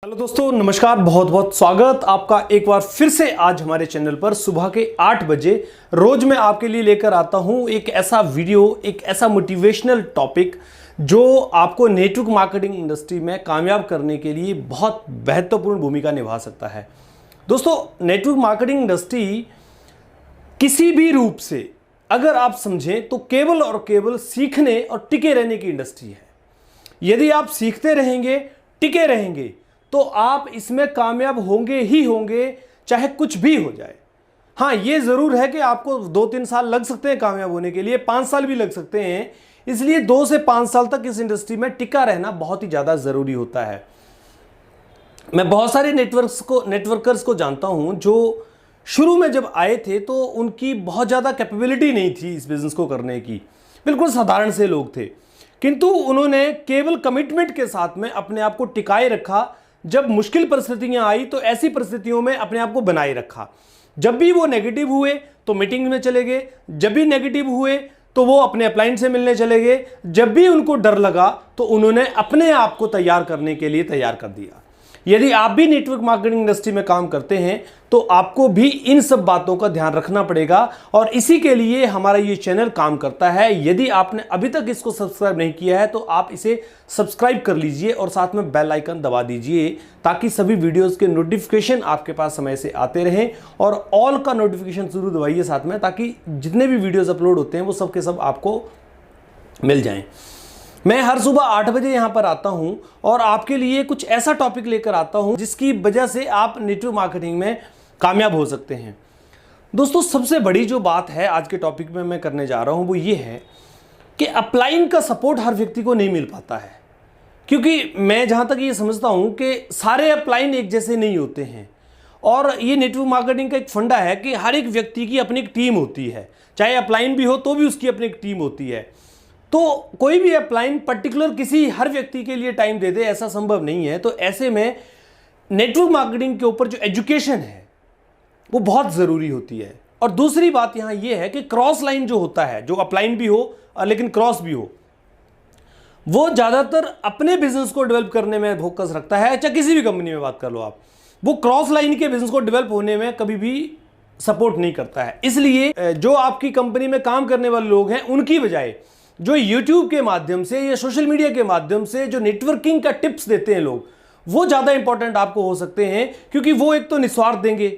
Hello दोस्तों, नमस्कार। बहुत बहुत स्वागत आपका एक बार फिर से आज हमारे चैनल पर। सुबह के 8 बजे रोज मैं आपके लिए लेकर आता हूं एक ऐसा वीडियो, एक ऐसा मोटिवेशनल टॉपिक जो आपको नेटवर्क मार्केटिंग इंडस्ट्री में कामयाब करने के लिए बहुत महत्वपूर्ण भूमिका निभा सकता है। दोस्तों, नेटवर्क मार्केटिंग इंडस्ट्री किसी भी रूप से अगर आप समझें तो केवल और केवल सीखने और टिके रहने की इंडस्ट्री है। यदि आप सीखते रहेंगे, टिके रहेंगे, तो आप इसमें कामयाब होंगे ही होंगे, चाहे कुछ भी हो जाए। हाँ, ये जरूर है कि आपको 2-3 साल लग सकते हैं कामयाब होने के लिए, 5 साल भी लग सकते हैं। इसलिए 2 से 5 साल तक इस इंडस्ट्री में टिका रहना बहुत ही ज्यादा जरूरी होता है। मैं बहुत सारे नेटवर्कर्स को जानता हूं जो शुरू में जब आए थे तो उनकी बहुत ज्यादा कैपेबिलिटी नहीं थी इस बिजनेस को करने की, बिल्कुल साधारण से लोग थे, किंतु उन्होंने केवल कमिटमेंट के साथ में अपने आप को टिकाए रखा। जब मुश्किल परिस्थितियां आई तो ऐसी परिस्थितियों में अपने आप को बनाए रखा। जब भी वो नेगेटिव हुए तो मीटिंग में चले गए, जब भी नेगेटिव हुए तो वो अपने अपलाइन से मिलने चले गए, जब भी उनको डर लगा तो उन्होंने अपने आप को तैयार करने के लिए तैयार कर दिया। यदि आप भी नेटवर्क मार्केटिंग इंडस्ट्री में काम करते हैं तो आपको भी इन सब बातों का ध्यान रखना पड़ेगा, और इसी के लिए हमारा ये चैनल काम करता है। यदि आपने अभी तक इसको सब्सक्राइब नहीं किया है तो आप इसे सब्सक्राइब कर लीजिए और साथ में बेल आइकन दबा दीजिए, ताकि सभी वीडियोस के नोटिफिकेशन आपके पास समय से आते रहें। और ऑल का नोटिफिकेशन जरूर दबाइए साथ में, ताकि जितने भी वीडियोस अपलोड होते हैं वो सब के सब आपको मिल जाएं। मैं हर सुबह 8 बजे यहां पर आता हूं और आपके लिए कुछ ऐसा टॉपिक लेकर आता हूं जिसकी वजह से आप नेटवर्क मार्केटिंग में कामयाब हो सकते हैं। दोस्तों, सबसे बड़ी जो बात है आज के टॉपिक में मैं करने जा रहा हूं वो ये है कि अपलाइन का सपोर्ट हर व्यक्ति को नहीं मिल पाता है, क्योंकि मैं जहां तक ये समझता हूं कि सारे अपलाइन एक जैसे नहीं होते हैं। और ये नेटवर्क मार्केटिंग का एक फंडा है कि हर एक व्यक्ति की अपनी एक टीम होती है, चाहे अपलाइन भी हो तो भी उसकी अपनी एक टीम होती है। तो कोई भी अपलाइन पर्टिकुलर किसी हर व्यक्ति के लिए टाइम दे दे, ऐसा संभव नहीं है। तो ऐसे में नेटवर्क मार्केटिंग के ऊपर जो एजुकेशन है वो बहुत ज़रूरी होती है। और दूसरी बात यहाँ ये है कि क्रॉस लाइन जो होता है, जो अपलाइन भी हो लेकिन क्रॉस भी हो, वो ज़्यादातर अपने बिजनेस को डेवलप करने में फोकस रखता है। चाहे किसी भी कंपनी में बात कर लो आप, वो क्रॉस लाइन के बिजनेस को डेवलप होने में कभी भी सपोर्ट नहीं करता है। इसलिए जो आपकी कंपनी में काम करने वाले लोग हैं उनकी बजाय जो यूट्यूब के माध्यम से या सोशल मीडिया के माध्यम से जो नेटवर्किंग का टिप्स देते हैं लोग, वो ज़्यादा इंपॉर्टेंट आपको हो सकते हैं। क्योंकि वो एक तो निस्वार्थ देंगे,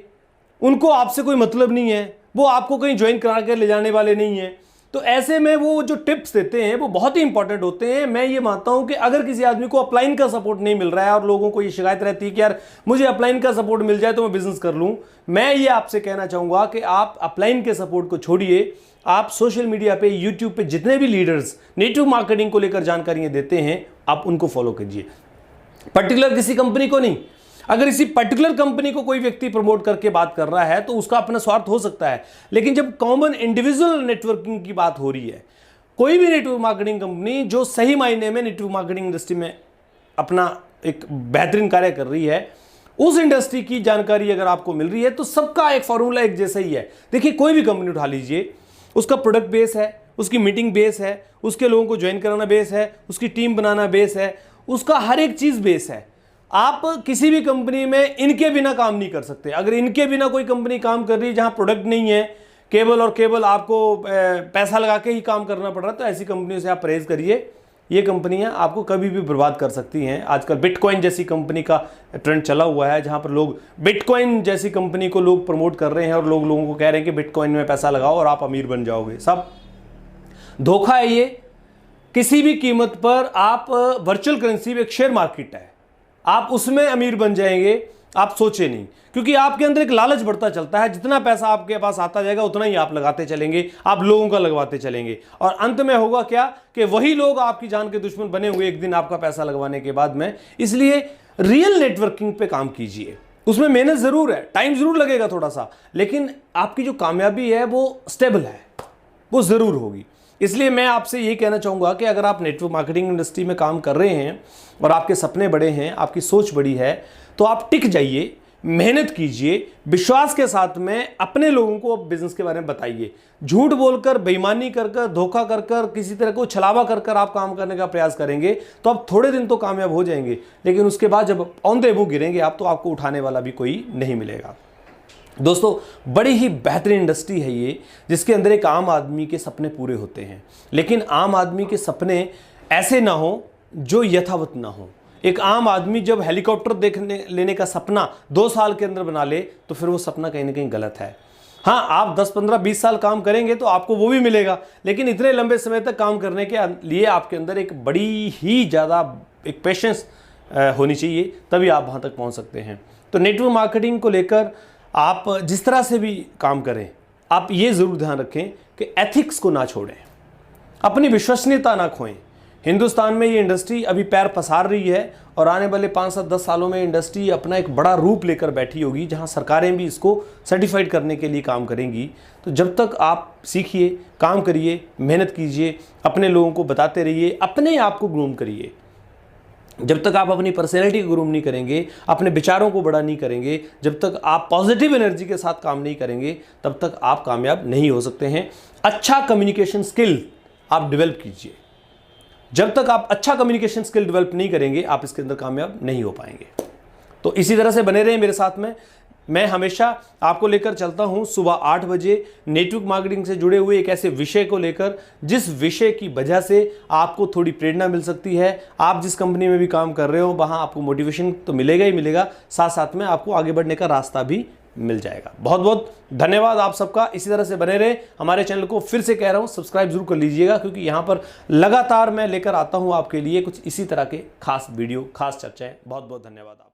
उनको आपसे कोई मतलब नहीं है, वो आपको कहीं ज्वाइन करा कर ले जाने वाले नहीं हैं। तो ऐसे में वो जो टिप्स देते हैं वो बहुत ही इंपॉर्टेंट होते हैं। मैं ये मानता हूं कि अगर किसी आदमी को अपलाइन का सपोर्ट नहीं मिल रहा है और लोगों को ये शिकायत रहती है कि यार मुझे अपलाइन का सपोर्ट मिल जाए तो मैं बिजनेस कर लूं, मैं ये आपसे कहना चाहूंगा कि आप अपलाइन के सपोर्ट को छोड़िए। आप सोशल मीडिया पे, यूट्यूब पे जितने भी लीडर्स नेटवर्क मार्केटिंग को लेकर जानकारियां देते हैं, आप उनको फॉलो कीजिए। पर्टिकुलर किसी कंपनी को नहीं। अगर इसी पर्टिकुलर कंपनी को कोई व्यक्ति प्रमोट करके बात कर रहा है तो उसका अपना स्वार्थ हो सकता है, लेकिन जब कॉमन इंडिविजुअल नेटवर्किंग की बात हो रही है, कोई भी नेटवर्क मार्केटिंग कंपनी जो सही मायने में नेटवर्क मार्केटिंग इंडस्ट्री में अपना एक बेहतरीन कार्य कर रही है, उस इंडस्ट्री की जानकारी अगर आपको मिल रही है तो सबका एक फॉर्मूला एक जैसा ही है। देखिए, कोई भी कंपनी उठा लीजिए, उसका प्रोडक्ट बेस है, उसकी मीटिंग बेस है, उसके लोगों को ज्वाइन कराना बेस है, उसकी टीम बनाना बेस है, उसका हर एक चीज बेस है। आप किसी भी कंपनी में इनके बिना काम नहीं कर सकते। अगर इनके बिना कोई कंपनी काम कर रही है जहां प्रोडक्ट नहीं है, केवल और केवल आपको पैसा लगा के ही काम करना पड़ रहा है, तो ऐसी कंपनियों से आप परहेज करिए। ये कंपनियां आपको कभी भी बर्बाद कर सकती हैं। आजकल बिटकॉइन जैसी कंपनी का ट्रेंड चला हुआ है, जहां पर लोग बिटकॉइन जैसी कंपनी को लोग प्रमोट कर रहे हैं और लोगों को कह रहे हैं कि बिटकॉइन में पैसा लगाओ और आप अमीर बन जाओगे। सब धोखा है ये। किसी भी कीमत पर आप वर्चुअल करेंसी एक शेयर मार्केट है, आप उसमें अमीर बन जाएंगे, आप सोचे नहीं। क्योंकि आपके अंदर एक लालच बढ़ता चलता है, जितना पैसा आपके पास आता जाएगा उतना ही आप लगाते चलेंगे, आप लोगों का लगवाते चलेंगे, और अंत में होगा क्या कि वही लोग आपकी जान के दुश्मन बने हुए एक दिन आपका पैसा लगवाने के बाद में। इसलिए रियल नेटवर्किंग पे काम कीजिए। उसमें मेहनत जरूर है, टाइम जरूर लगेगा थोड़ा सा, लेकिन आपकी जो कामयाबी है वो स्टेबल है, वो जरूर होगी। इसलिए मैं आपसे ये कहना चाहूँगा कि अगर आप नेटवर्क मार्केटिंग इंडस्ट्री में काम कर रहे हैं और आपके सपने बड़े हैं, आपकी सोच बड़ी है, तो आप टिक जाइए। मेहनत कीजिए, विश्वास के साथ में अपने लोगों को बिजनेस के बारे में बताइए। झूठ बोलकर, बेईमानी कर कर, धोखा कर कर, किसी तरह को छलावा कर कर आप काम करने का प्रयास करेंगे तो आप थोड़े दिन तो कामयाब हो जाएंगे, लेकिन उसके बाद जब ऑन द मुंह गिरेंगे आप तो आपको उठाने वाला भी कोई नहीं मिलेगा। दोस्तों, बड़ी ही बेहतरीन इंडस्ट्री है ये, जिसके अंदर एक आम आदमी के सपने पूरे होते हैं, लेकिन आम आदमी के सपने ऐसे ना हो जो यथावत ना हो। एक आम आदमी जब हेलीकॉप्टर देखने लेने का सपना 2 साल के अंदर बना ले तो फिर वो सपना कहीं ना कहीं गलत है। हाँ, आप 10, 15, 20 साल काम करेंगे तो आपको वो भी मिलेगा, लेकिन इतने लंबे समय तक काम करने के लिए आपके अंदर एक बड़ी ही ज़्यादा एक पेशेंस होनी चाहिए, तभी आप वहाँ तक पहुँच सकते हैं। तो नेटवर्क मार्केटिंग को लेकर आप जिस तरह से भी काम करें, आप ये ज़रूर ध्यान रखें कि एथिक्स को ना छोड़ें, अपनी विश्वसनीयता ना खोएं। हिंदुस्तान में ये इंडस्ट्री अभी पैर पसार रही है और आने वाले 5 से 10 सालों में इंडस्ट्री अपना एक बड़ा रूप लेकर बैठी होगी, जहां सरकारें भी इसको सर्टिफाइड करने के लिए काम करेंगी। तो जब तक आप सीखिए, काम करिए, मेहनत कीजिए, अपने लोगों को बताते रहिए, अपने आप को ग्रूम करिए। जब तक आप अपनी पर्सनैलिटी को ग्रूम नहीं करेंगे, अपने विचारों को बड़ा नहीं करेंगे, जब तक आप पॉजिटिव एनर्जी के साथ काम नहीं करेंगे, तब तक आप कामयाब नहीं हो सकते हैं। अच्छा कम्युनिकेशन स्किल आप डेवलप कीजिए। जब तक आप अच्छा कम्युनिकेशन स्किल डेवलप नहीं करेंगे, आप इसके अंदर कामयाब नहीं हो पाएंगे। तो इसी तरह से बने रहें मेरे साथ में। मैं हमेशा आपको लेकर चलता हूं सुबह 8 बजे नेटवर्क मार्केटिंग से जुड़े हुए एक ऐसे विषय को लेकर, जिस विषय की वजह से आपको थोड़ी प्रेरणा मिल सकती है। आप जिस कंपनी में भी काम कर रहे हो वहां आपको मोटिवेशन तो मिलेगा ही मिलेगा, साथ साथ में आपको आगे बढ़ने का रास्ता भी मिल जाएगा। बहुत बहुत धन्यवाद आप सबका। इसी तरह से बने रहे। हमारे चैनल को फिर से कह रहा हूं, सब्सक्राइब जरूर कर लीजिएगा, क्योंकि यहां पर लगातार मैं लेकर आता हूं आपके लिए कुछ इसी तरह के खास वीडियो, खास चर्चाएं। बहुत बहुत धन्यवाद।